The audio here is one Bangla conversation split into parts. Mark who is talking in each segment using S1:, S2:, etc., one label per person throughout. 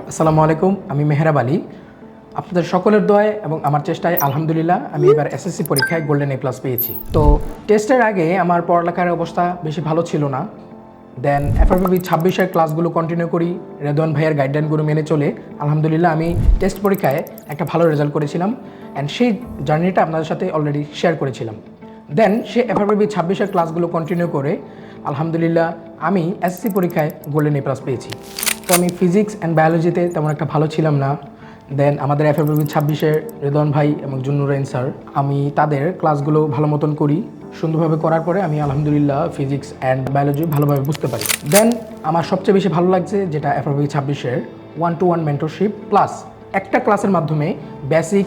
S1: আসসালামু আলাইকুম, আমি মেহরাব আলী। আপনাদের সকলের দোয়ায় এবং আমার চেষ্টায় আলহামদুলিল্লাহ আমি এবার এসএসসি পরীক্ষায় গোল্ডেন এ প্লাস পেয়েছি। তো টেস্টের আগে আমার পড়ালেখার অবস্থা বেশি ভালো ছিল না। দেন এফআরবিবি 26-এর ক্লাসগুলো কন্টিনিউ করি, রেদওয়ান ভাইয়ের গাইডলাইনগুলো মেনে চলে আলহামদুলিল্লাহ আমি টেস্ট পরীক্ষায় একটা ভালো রেজাল্ট করেছিলাম। অ্যান্ড সেই জার্নিটা আপনাদের সাথে অলরেডি শেয়ার করেছিলাম। দেন সে এফআরবিবি 26-এর ক্লাসগুলো কন্টিনিউ করে আলহামদুলিল্লাহ আমি এসএসসি পরীক্ষায় গোল্ডেন এ প্লাস পেয়েছি। তো আমি ফিজিক্স অ্যান্ড বায়োলজিতে তেমন একটা ভালো ছিলাম না। দেন আমাদের এফআরবিবি 26-এর রেদওয়ান ভাই এবং জুন্নুরাইন স্যার, আমি তাদের ক্লাসগুলো ভালো মতন করি, সুন্দরভাবে করার পরে আমি আলহামদুলিল্লাহ ফিজিক্স অ্যান্ড বায়োলজি ভালোভাবে বুঝতে পারি। দেন আমার সবচেয়ে বেশি ভালো লাগছে যেটা এফআরবিবি 26-এর 1-to-1 মেন্টরশিপ প্লাস একটা ক্লাসের মাধ্যমে বেসিক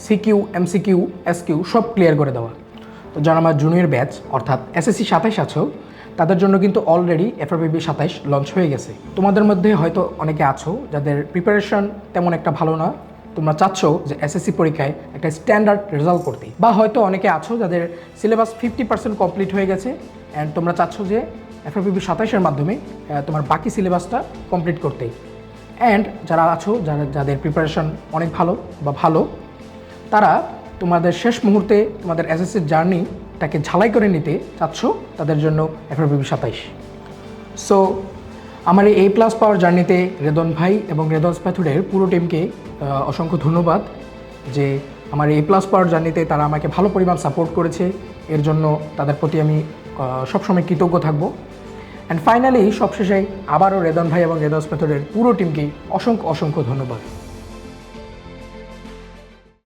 S1: সিকিউ, এমসিকিউ, এসকিউ সব ক্লিয়ার করে দেওয়া। তো যারা আমার জুনিয়র ব্যাচ অর্থাৎ এসএসসি 27 আছো, তাদের জন্য কিন্তু অলরেডি এফআরবিবি 27 লঞ্চ হয়ে গেছে। তোমাদের মধ্যে হয়তো অনেকে আছো যাদের প্রিপারেশন তেমন একটা ভালো না, তোমরা চাচ্ছ যে এসএসসি পরীক্ষায় একটা স্ট্যান্ডার্ড রেজাল্ট করতে, বা হয়তো অনেকে আছো যাদের সিলেবাস 50% কমপ্লিট হয়ে গেছে অ্যান্ড তোমরা চাচ্ছ যে এফআরবিবি 27-এর মাধ্যমে তোমার বাকি সিলেবাসটা কমপ্লিট করতে। অ্যান্ড যারা আছো যাদের প্রিপারেশন অনেক ভালো বা ভালো, তারা তোমাদের শেষ মুহূর্তে তোমাদের এসএসসির জার্নিটাকে ঝালাই করে নিতে চাচ্ছ, তাদের জন্য এফআরবিবি 27। সো আমার এই A+ পাওয়ার জার্নিতে রেদওয়ান ভাই এবং রেদওয়ান স্প্যাথুডের পুরো টিমকে অসংখ্য ধন্যবাদ যে আমার এই A+ পাওয়ার জার্নিতে তারা আমাকে ভালো পরিমাণ সাপোর্ট করেছে। এর জন্য তাদের প্রতি আমি সবসময় কৃতজ্ঞ থাকবো। অ্যান্ড ফাইনালি সবশেষে আবারও রেদওয়ান ভাই এবং রেদওয়ান স্প্যাথুডের পুরো টিমকে অসংখ্য ধন্যবাদ।